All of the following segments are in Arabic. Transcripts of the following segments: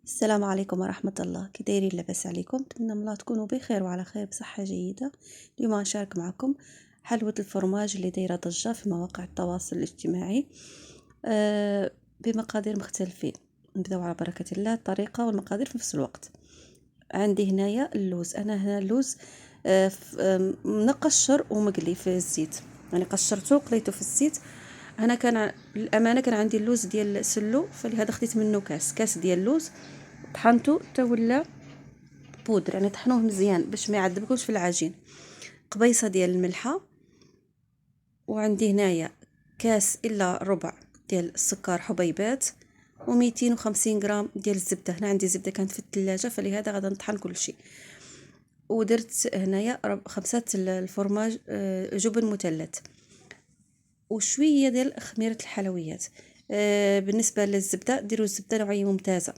السلام عليكم ورحمة الله، كي دايرين؟ لاباس عليكم؟ نتمنى من الله تكونوا بخير وعلى خير بصحة جيدة. اليوم غنشارك معكم حلوة الفرماج اللي دايرة ضجة في مواقع التواصل الاجتماعي بمقادير مختلفين. نبداو على بركة الله. الطريقة والمقادير في نفس الوقت. عندي هنايا اللوز، انا هنا اللوز منقشر ومقلي في الزيت، يعني قشرته وقليته في الزيت. انا كان الامانه كان عندي اللوز ديال سلو، فلهذا خديت منه كاس ديال اللوز، طحنته حتى ولا بودر، يعني طحنوه مزيان باش ما يعذبكوش في العجين. قبيصه ديال الملحه، وعندي هنايا كاس الا ربع ديال السكر حبيبات، و250 غرام ديال الزبده. هنا عندي زبده كانت في الثلاجه، فلهذا غادي نطحن كل شيء. ودرت هنايا 5 الفرماج جبن مثلث، وشويه ديال خميره الحلويات. بالنسبه للزبده، ديروا الزبده نوعيه ممتازه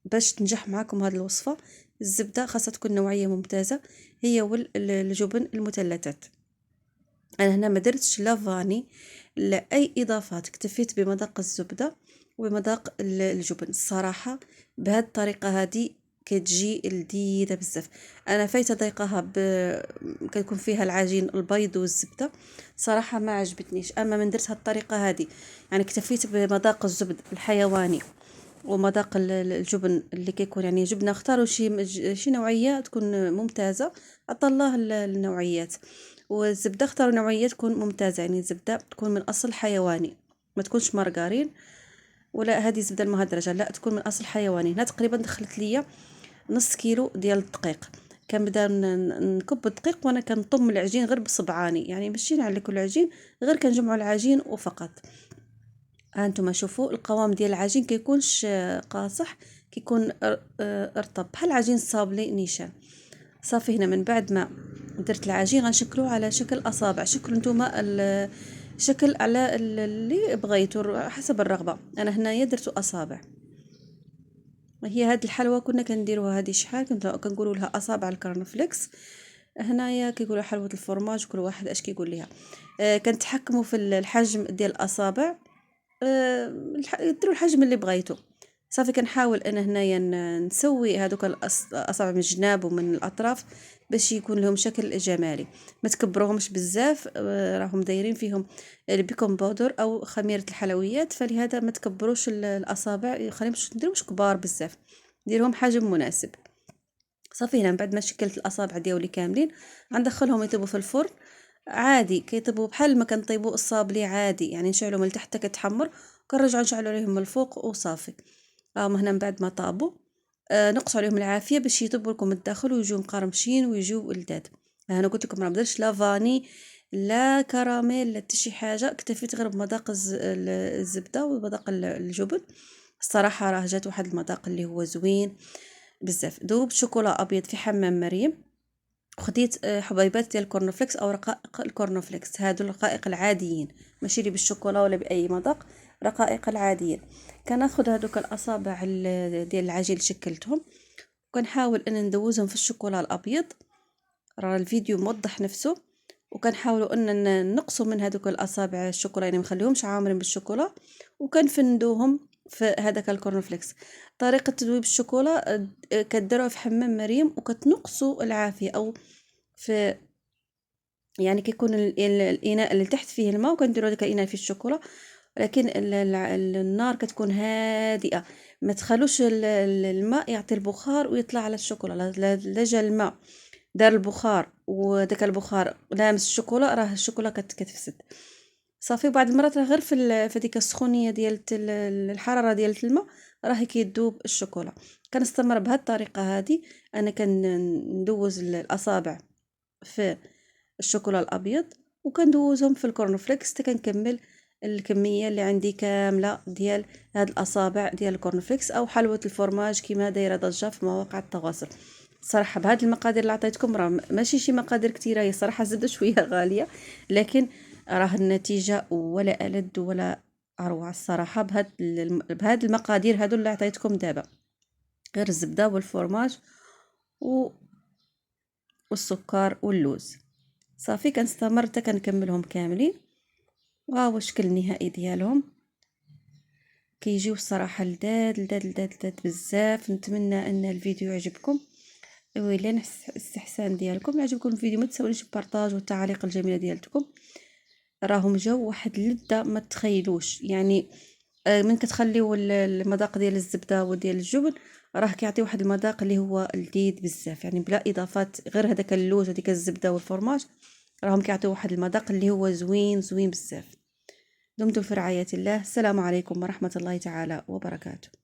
باش تنجح معكم هذه الوصفه. الزبده خاصها تكون نوعيه ممتازه، هي والجبن المثلثات. انا هنا ما درتش لا فاني لا اي اضافات، اكتفيت بمذاق الزبده ومذاق الجبن. الصراحه بهذه الطريقه هذه كتجي لذيذه بزاف. انا فايته ضيقها كتكون فيها العجين البيض والزبده، صراحه ما عجبتنيش. اما من درت هذه الطريقه هذه، يعني اكتفيت بمذاق الزبد الحيواني ومذاق الجبن اللي كيكون، يعني جبنه اختاروا شي نوعيه تكون ممتازه. عطا الله النوعيات. والزبده اختاروا نوعيه تكون ممتازه، يعني الزبده تكون من اصل حيواني، ما تكونش مارغرين ولا هذه الزبده المهدرجه، لا تكون من اصل حيواني. هنا تقريبا دخلت ليا نص كيلو ديال الدقيق. كنبدا نكب الدقيق وانا كنطم العجين غير بصبعاني، يعني ماشي نعلك العجين، غير كنجمعوا العجين وفقط. ها انتم شوفوا القوام ديال العجين كيكونش قاصح، كيكون رطب بحال عجين الصابلي نيشان. صافي، هنا من بعد ما درت العجين غنشكلوه على شكل اصابع. شكلوا نتوما الشكل على اللي بغيتو حسب الرغبه. انا هنايا درتو اصابع. هي هاد الحلوى كنا كنديروها هذه شحال، كنقولوا لها اصابع الكورنفليكس. هنايا كيقولوا حلوه الفرماج، كل واحد اش كيقول ليها. كنتحكموا في الحجم ديال الاصابع. ديروا الحجم اللي بغيتو. صافي، كنحاول انا هنايا نسوي هذوك الاصابع من الجناب ومن الاطراف باش يكون لهم شكل جمالي. ما تكبروهمش بزاف، راهم دايرين فيهم البيكون باودر او خميره الحلويات، فلهذا ما تكبروش الاصابع، خليهم نديروش كبار بزاف، ديرهم حجم مناسب. صافي، هنا من بعد ما شكلت الاصابع ديالي كاملين غندخلهم يطيبوا في الفرن عادي. كيطيبوا بحال ما كنطيبوا الصابلي عادي، يعني نشعلوا من التحت حتى كتحمر، كنرجعوا نشعلوا عليهم من الفوق وصافي. هنا من بعد ما طابوا نقصوا عليهم العافيه باش يطيبوا لكم الداخل ويجيو مقرمشين ويجيو لذاذ. انا قلت لكم راه ما درتش لا فاني لا كراميل لا حتى شي حاجه، اكتفيت غير بمذاق الزبده ومذاق الجبن. الصراحه راه جات واحد المذاق اللي هو زوين بزاف. ذوبت شوكولا ابيض في حمام مريم، وخديت حبيبات ديال الكورنفليكس او رقائق الكورنفليكس، هادو الرقائق العاديين، ماشي اللي بالشوكولا ولا باي مذاق، رقائق العاديين. كناخذ هادوك الاصابع ديال العجين اللي شكلتهم، وكنحاول ان ندوزهم في الشوكولا الابيض. راه الفيديو موضح نفسه. وكنحاولوا ان نقصوا من هذوك الاصابع الشوكولا، يعني ما نخليهمش عامرين بالشوكولا، وكنفندوهم في هذاك الكورنفليكس. طريقه تذويب الشوكولا كديروها في حمام مريم وكتنقصوا العافيه، او في، يعني كيكون الاناء اللي تحت فيه الماء، وكنديروا داك الاناء فيه الشوكولا، ولكن النار كتكون هادئه. ما تخلوش الماء يعطي البخار ويطلع على الشوكولا. لا جا الماء دار البخار وداك البخار لامس الشوكولا، راه الشوكولا كتفسد. صافي، بعض المرات راه غير في ديك السخونيه ديال الحراره ديال الماء راه كيذوب الشوكولا. كنستمر بهذه الطريقه هذه. انا كندوز الاصابع في الشوكولا الابيض، وكندوزهم في الكورنفليكس حتى كنكمل الكميه اللي عندي كامله ديال هاد الاصابع ديال الكورنفليكس او حلوه الفرماج كما دايره ضجه في مواقع التواصل. صراحه بهاد المقادير اللي عطيتكم راه ماشي شي مقادير كثيره، هي صراحه الزبده شويه غاليه، لكن راه النتيجه ولا ألد ولا اروع الصراحه. بهاد المقادير هادو اللي عطيتكم دابا، غير الزبده والفرماج و... والسكر واللوز. صافي، كنستمر حتى كنكملهم كاملين. وها هو الشكل النهائي ديالهم. كيجيو الصراحه لذاذ لذاذ لذاذ لذاذ بزاف. نتمنى ان الفيديو يعجبكم ويلا الاستحسان ديالكم. عجبكم الفيديو ما تنساونيش بالبارطاج والتعاليق الجميله ديالتكم. راهم جاو واحد اللذه ما تخيلوش يعني. من كتخليو المذاق ديال الزبده وديال الجبن راه كيعطي واحد المذاق اللي هو لذيذ بزاف، يعني بلا اضافات غير هذاك اللوز وديك الزبده والفرماج راهم كيعطيو واحد المذاق اللي هو زوين زوين بزاف. دمتم في رعاية الله. السلام عليكم ورحمة الله تعالى وبركاته.